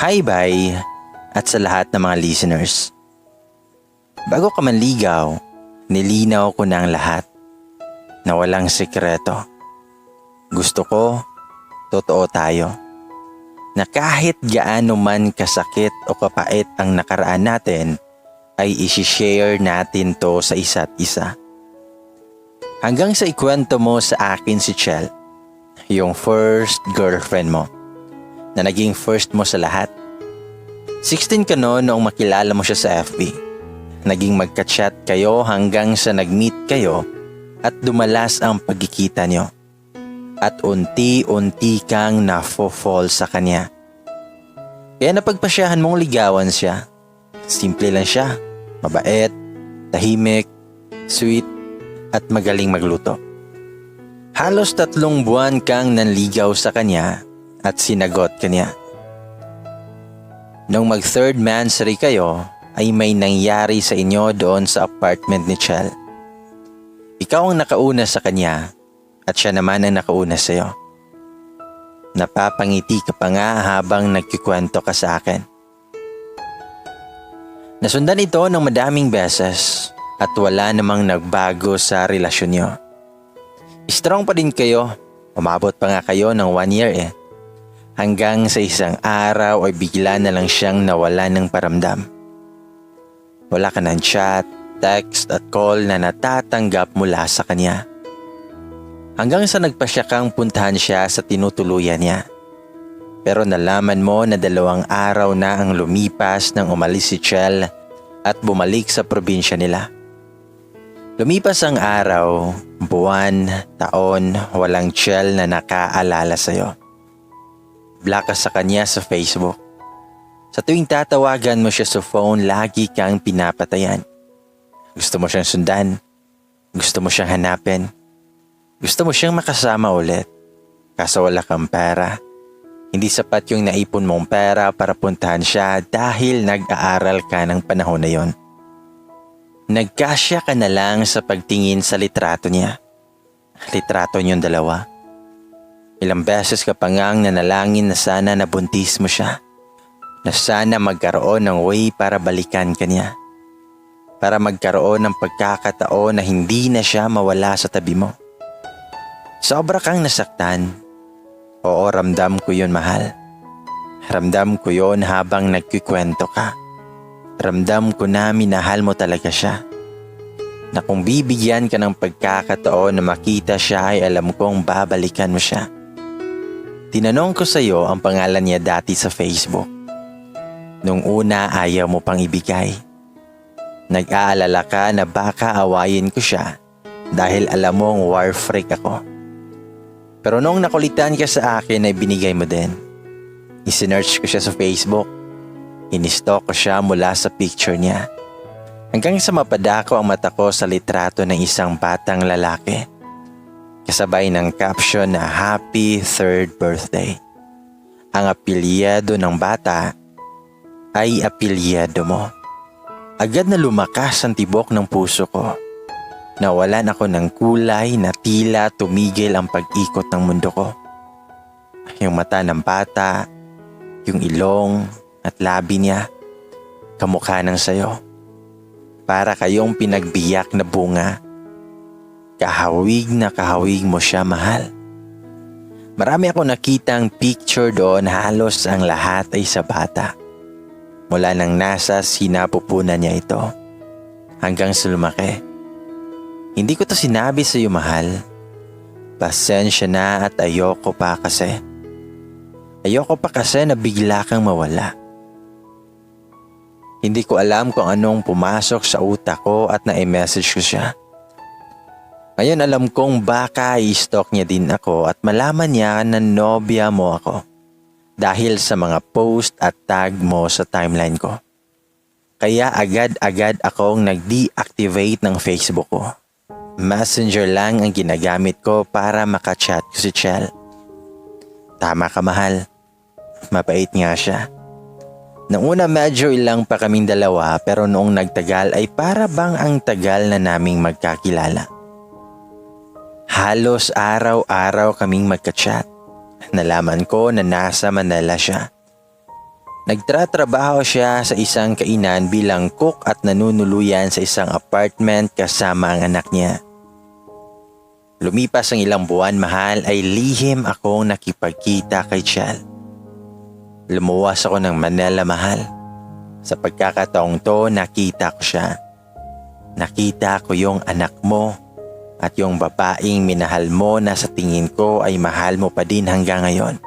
Hi bye at sa lahat ng mga listeners. Bago ka manligaw, nilinaw ko na ang lahat na walang sikreto. Gusto ko, totoo tayo. Na kahit gaano man kasakit o kapait ang nakaraan natin, ay isi-share natin to sa isa't isa. Hanggang sa ikwento mo sa akin si Chel, yung first girlfriend mo, na naging first mo sa lahat. 16 ka noong makilala mo siya sa FB. Naging magka-chat kayo hanggang sa nag-meet kayo at dumalas ang pagkikita nyo. At unti-unti kang nafo-fall sa kanya. Kaya napagpasyahan mong ligawan siya. Simple lang siya, mabait, tahimik, sweet, at magaling magluto. Halos 3 buwan kang nanligaw sa kanya at sinagot ka niya. Nung mag-third mansary kayo, ay may nangyari sa inyo doon sa apartment ni Chel. Ikaw ang nakauna sa kanya at siya naman ang nakauna sa iyo. Napapangiti ka pa nga habang nagkikwento ka sa akin. Nasundan ito ng madaming beses at wala namang nagbago sa relasyon niyo. Strong pa din kayo, umabot pa nga kayo ng 1 year Hanggang sa isang araw ay bigla na lang siyang nawala ng paramdam. Wala ka ng chat, text at call na natatanggap mula sa kanya. Hanggang sa nagpasya kang puntahan siya sa tinutuluyan niya. Pero nalaman mo na 2 araw na ang lumipas nang umalis si Chel at bumalik sa probinsya nila. Lumipas ang araw, buwan, taon, walang Chel na nakaalala sa'yo. Block ka sa kanya sa Facebook. Sa tuwing tatawagan mo siya sa phone, lagi kang pinapatayan. Gusto mo siyang sundan. Gusto mo siyang hanapin. Gusto mo siyang makasama ulit. Kaso wala kang pera. Hindi sapat yung naipon mong pera para puntahan siya dahil nag-aaral ka ng panahon na yon. Nagkasya ka na lang sa pagtingin sa litrato niya. Litrato niyong 2. Ilang beses ka pa ngang nanalangin na sana nabuntis mo siya. Na sana magkaroon ng way para balikan ka niya. Para magkaroon ng pagkakataon na hindi na siya mawala sa tabi mo. Sobra kang nasaktan. Oo, ramdam ko yun, mahal. Ramdam ko yun habang nagkikwento ka. Ramdam ko na minahal mo talaga siya. Na kung bibigyan ka ng pagkakataon na makita siya ay alam kong babalikan mo siya. Tinanong ko sa iyo ang pangalan niya dati sa Facebook. Nung una ayaw mo pang ibigay. Nag-aalala ka na baka awayin ko siya dahil alam mong war freak ako. Pero nung nakulitan ka sa akin ay binigay mo din. Isinearch ko siya sa Facebook. Inistalk ko siya mula sa picture niya. Hanggang sa mapadako ang mata ko sa litrato ng isang batang lalaki. Kasabay ng caption na Happy 3rd Birthday. Ang apelyado ng bata ay apelyado mo. Agad na lumakas ang tibok ng puso ko. Nawalan ako ng kulay na tila tumigil ang pag-ikot ng mundo ko. Yung mata ng bata, yung ilong at labi niya, kamukha ng sayo. Para kayong pinagbiyak na bunga. Kahawig na kahawig mo siya, mahal. Marami akong nakitang picture doon, halos ang lahat ay sa bata. Mula nang nasa sinapupunan niya ito, hanggang sa lumaki. Hindi ko to sinabi sa iyo, mahal. Pasensya na at ayoko pa kasi. Ayoko pa kasi na bigla kang mawala. Hindi ko alam kung anong pumasok sa utak ko at na-message ko siya. Ngayon alam kong baka i-stalk niya din ako at malaman niya na nobya mo ako dahil sa mga post at tag mo sa timeline ko. Kaya agad-agad akong nag-deactivate ng Facebook ko. Messenger lang ang ginagamit ko para makachat ko si Chel. Tama ka, mahal. Mabait nga siya. Noong una medyo ilang pa kaming dalawa pero noong nagtagal ay para bang ang tagal na naming magkakilala. Halos araw-araw kaming magka-chat. Nalaman ko na nasa Manila siya. Nagtratrabaho siya sa isang kainan bilang cook at nanunuluyan sa isang apartment kasama ang anak niya. Lumipas ang ilang buwan, mahal, ay lihim akong nakipagkita kay Chel. Lumuwas ako ng Manila, mahal. Sa pagkakataong to, nakita ko siya. Nakita ko yung anak mo at yung babaeng minahal mo na sa tingin ko ay mahal mo pa din hanggang ngayon.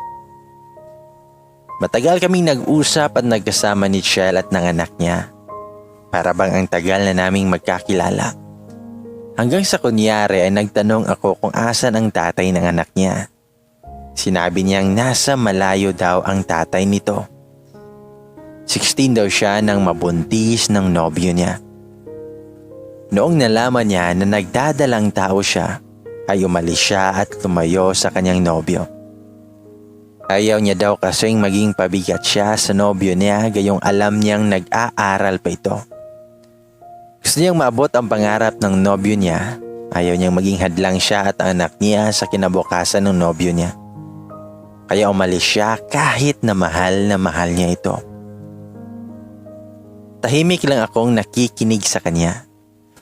Matagal kaming nag-usap at nagkasama ni Chel at ng anak niya. Para bang ang tagal na naming magkakilala. Hanggang sa kunyari ay nagtanong ako kung asan ang tatay ng anak niya. Sinabi niyang nasa malayo daw ang tatay nito. 16 daw siya nang mabuntis ng nobyo niya. Noong nalaman niya na nagdadalang tao siya, ay umalis siya at tumayo sa kanyang nobyo. Ayaw niya daw kasing maging pabigat siya sa nobyo niya gayong alam niyang nag-aaral pa ito. Gusto niyang maabot ang pangarap ng nobyo niya. Ayaw niyang maging hadlang siya at ang anak niya sa kinabukasan ng nobyo niya. Kaya umalis siya kahit na mahal niya ito. Tahimik lang akong nakikinig sa kanya.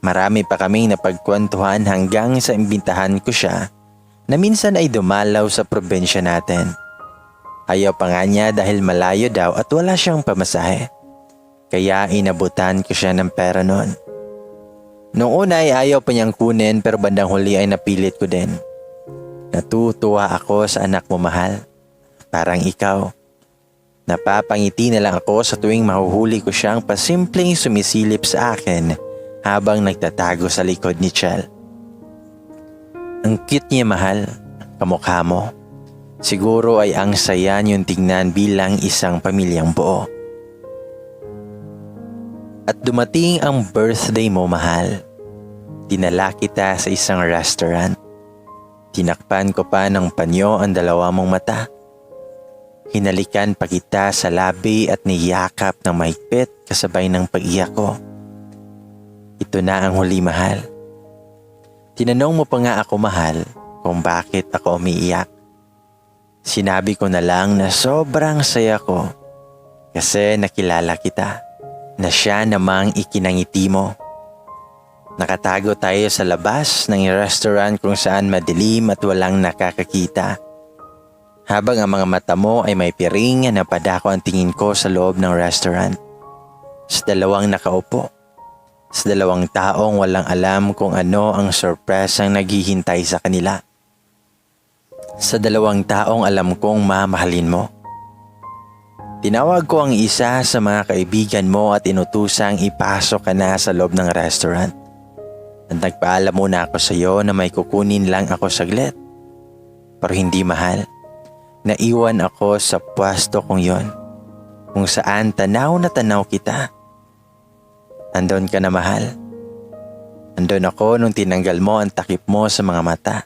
Marami pa kaming napagkwentuhan hanggang sa imbitahan ko siya na minsan ay dumalaw sa probinsya natin. Ayaw pa nga niya dahil malayo daw at wala siyang pamasahe. Kaya inabutan ko siya ng pera noon. Noong una ay ayaw pa niyang kunin pero bandang huli ay napilit ko din. Natutuwa ako sa anak mo, mahal. Parang ikaw. Napapangiti na lang ako sa tuwing mahuhuli ko siyang pasimpleng sumisilip sa akin habang nagtatago sa likod ni Chel. Ang cute niya, mahal. Kamukha mo. Siguro ay ang saya niyong tingnan bilang isang pamilyang buo. At dumating ang birthday mo, mahal. Dinala kita sa isang restaurant. Tinakpan ko pa ng panyo ang dalawa mong mata. Hinalikan pa kita sa labi at niyakap ng mahigpit kasabay ng pag-iyak ko. Ito na ang huli, mahal. Tinanong mo pa nga ako, mahal, kung bakit ako umiiyak. Sinabi ko na lang na sobrang saya ko kasi nakilala kita, na siya namang ikinangiti mo. Nakatago tayo sa labas ng restaurant kung saan madilim at walang nakakakita. Habang ang mga mata mo ay may piring, napadako ang tingin ko sa loob ng restaurant. Sa dalawang nakaupo. Sa dalawang taong walang alam kung ano ang surprise ang naghihintay sa kanila. Sa dalawang taong alam kong mamahalin mo. Tinawag ko ang isa sa mga kaibigan mo at inutusang ipasok ka na sa loob ng restaurant. At nagpaalam muna ako sa iyo na may kukunin lang ako saglit. Pero hindi, mahal. Naiwan ako sa pwesto kong yon, kung saan tanaw na tanaw kita. Andon ka na, mahal. Andon ako nung tinanggal mo ang takip mo sa mga mata.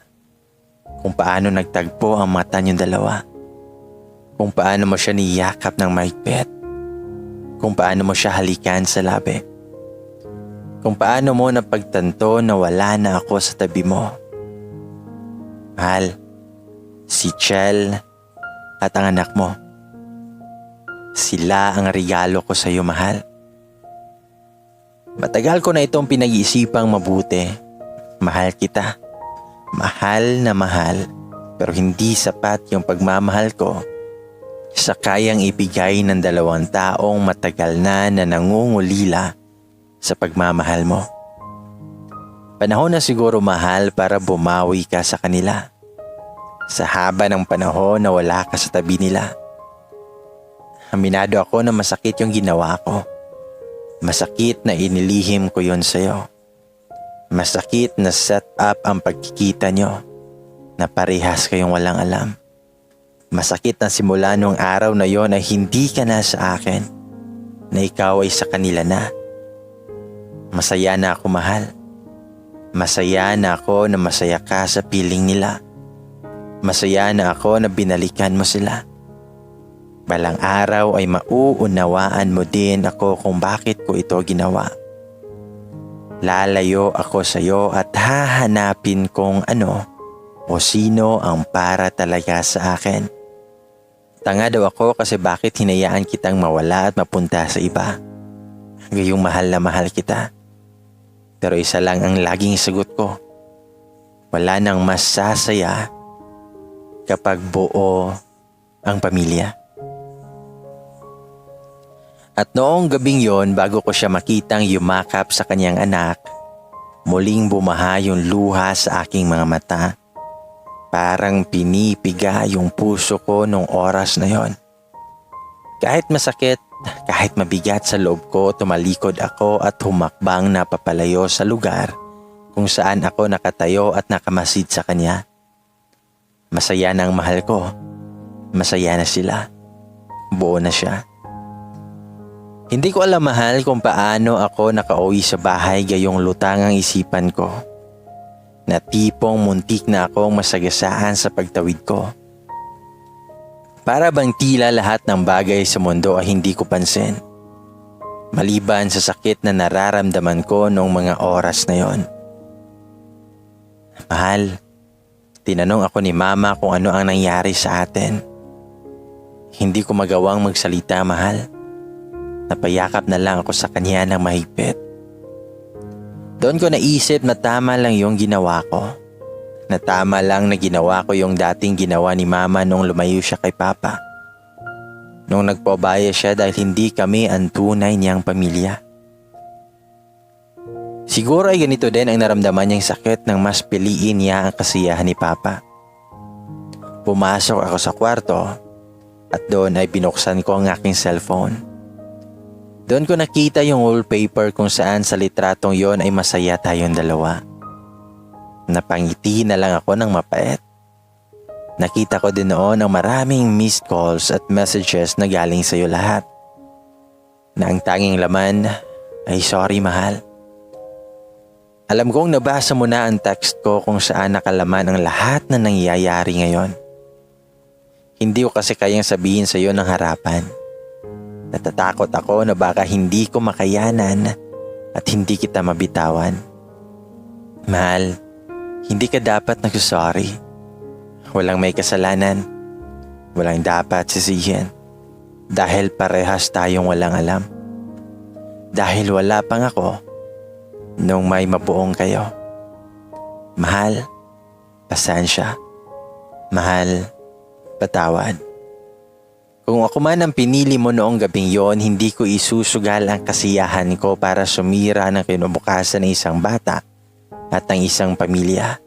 Kung paano nagtagpo ang mata niyong dalawa. Kung paano mo siya niyakap ng mahigpit. Kung paano mo siya halikan sa labi. Kung paano mo napagtanto na wala na ako sa tabi mo. Mahal, si Chel at ang anak mo. Sila ang regalo ko sa iyo, mahal. Matagal ko na itong pinag-iisipang mabuti. Mahal kita. Mahal na mahal, pero hindi sapat yung pagmamahal ko sa kayang ibigay ng dalawang taong matagal na nangungulila sa pagmamahal mo. Panahon na siguro, mahal, para bumawi ka sa kanila. Sa haba ng panahon na wala ka sa tabi nila. Aminado ako na masakit yung ginawa ko. Masakit na inilihim ko yon sa'yo. Masakit na set up ang pagkikita nyo na parehas kayong walang alam. Masakit na simula nung araw na yon ay hindi ka na sa akin, na ikaw ay sa kanila na. Masaya na ako, mahal. Masaya na ako na masaya ka sa piling nila. Masaya na ako na binalikan mo sila. Balang araw ay mauunawaan mo din ako kung bakit ko ito ginawa. Lalayo ako sa iyo at hahanapin kung ano o sino ang para talaga sa akin. Tanga daw ako kasi bakit hinayaan kitang mawala at mapunta sa iba. Gayong mahal na mahal kita. Pero isa lang ang laging sagot ko. Wala nang mas sasaya kapag buo ang pamilya. At noong gabing yon, bago ko siya makitang yumakap sa kanyang anak, muling bumaha yung luha sa aking mga mata. Parang pinipiga yung puso ko nung oras na yon. Kahit masakit, kahit mabigat sa loob ko, tumalikod ako at humakbang na papalayo sa lugar kung saan ako nakatayo at nakamasid sa kanya. Masaya na ang mahal ko. Masaya na sila. Buo na siya. Hindi ko alam, mahal, kung paano ako nakauwi sa bahay gayong lutang ang isipan ko. Na tipong muntik na akong masagasaan sa pagtawid ko. Para bang tila lahat ng bagay sa mundo ay hindi ko pansin. Maliban sa sakit na nararamdaman ko noong mga oras na yon. Mahal, tinanong ako ni Mama kung ano ang nangyari sa atin. Hindi ko magawang magsalita, mahal. Napayakap na lang ako sa kanya ng mahigpit. Doon ko naisip na tama lang yung ginawa ko. Na tama lang na ginawa ko yung dating ginawa ni Mama nung lumayo siya kay Papa. Nung nagpabaya siya dahil hindi kami ang tunay niyang pamilya. Siguro ay ganito din ang naramdaman niyang sakit nang mas piliin niya ang kasiyahan ni Papa. Pumasok ako sa kwarto at doon ay binuksan ko ang aking cellphone. Doon ko nakita yung wallpaper kung saan sa litratong yon ay masaya tayong dalawa. Napangiti na lang ako ng mapait. Nakita ko din noon ang maraming missed calls at messages na galing sa iyo lahat. Na ang tanging laman ay sorry, mahal. Alam kong nabasa mo na ang text ko kung saan nakalaman ang lahat na nangyayari ngayon. Hindi ko kasi kayang sabihin sa iyo ng harapan. Natatakot ako na baka hindi ko makayanan at hindi kita mabitawan. Mahal, hindi ka dapat nagsasorry. Walang may kasalanan. Walang dapat sisihin. Dahil parehas tayong walang alam. Dahil wala pang ako nung may mabuong kayo. Mahal, pasensya. Mahal, patawad. Kung ako man ang pinili mo noong gabing yon, hindi ko isusugal ang kasiyahan ko para sumira ng kinabukasan ng isang bata at ng isang pamilya.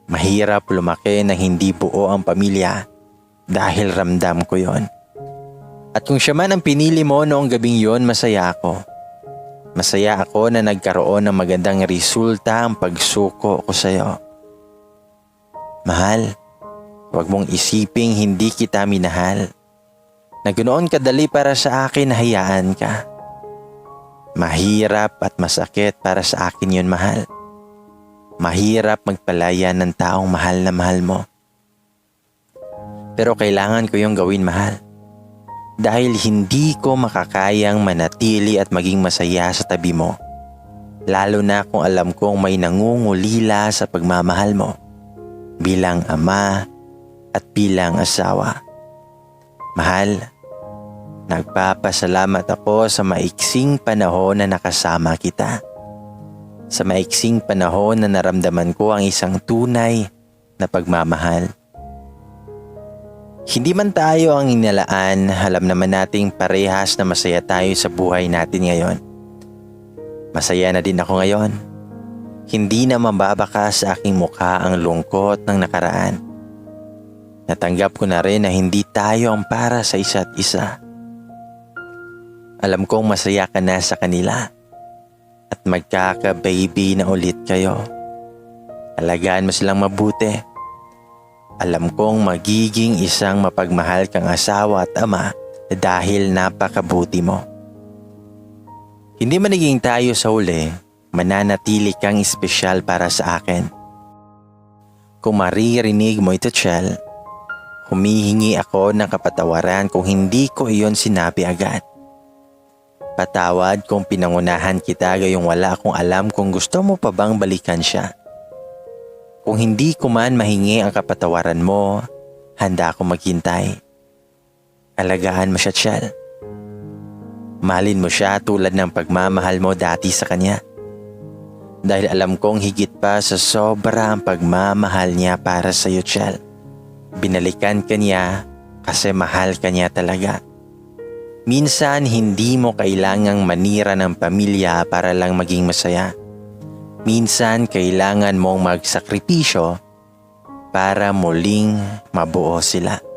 Mahirap lumaki na hindi buo ang pamilya dahil ramdam ko yon. At kung siya man ang pinili mo noong gabing yon, masaya ako. Masaya ako na nagkaroon ng magandang resulta ang pagsuko ko sa iyo. Mahal, huwag mong isiping hindi kita minahal. Na ganoon kadali para sa akin, hayaan ka. Mahirap at masakit para sa akin yun, mahal. Mahirap magpalaya ng taong mahal na mahal mo. Pero kailangan ko yung gawin, mahal. Dahil hindi ko makakayang manatili at maging masaya sa tabi mo. Lalo na kung alam kong may nangungulila sa pagmamahal mo. Bilang ama at bilang asawa. Mahal, nagpapasalamat ako sa maiksing panahon na nakasama kita. Sa maiksing panahon na naramdaman ko ang isang tunay na pagmamahal. Hindi man tayo ang inalaan, alam naman nating parehas na masaya tayo sa buhay natin ngayon. Masaya na din ako ngayon. Hindi na mababaka sa aking mukha ang lungkot ng nakaraan. Natanggap ko na rin na hindi tayo ang para sa isa't isa. Alam kong masaya ka na sa kanila at magkaka-baby na ulit kayo. Alagaan mo silang mabuti. Alam kong magiging isang mapagmahal kang asawa at ama dahil napakabuti mo. Hindi man naging tayo sa huli, mananatili kang espesyal para sa akin. Kung maririnig mo ito, Chel, humihingi ako ng kapatawaran kung hindi ko iyon sinabi agad. Patawad kung pinangunahan kita gayong wala akong alam kung gusto mo pa bang balikan siya. Kung hindi ko man mahingi ang kapatawaran mo, handa akong maghintay. Alagaan mo siya, Chel. Mahalin mo siya tulad ng pagmamahal mo dati sa kanya. Dahil alam kong higit pa sa sobra ang pagmamahal niya para sa iyo, Chel. Binalikan ka niya kasi mahal ka niya talaga. Minsan hindi mo kailangang manira ng pamilya para lang maging masaya. Minsan kailangan mong magsakripisyo para muling mabuo sila.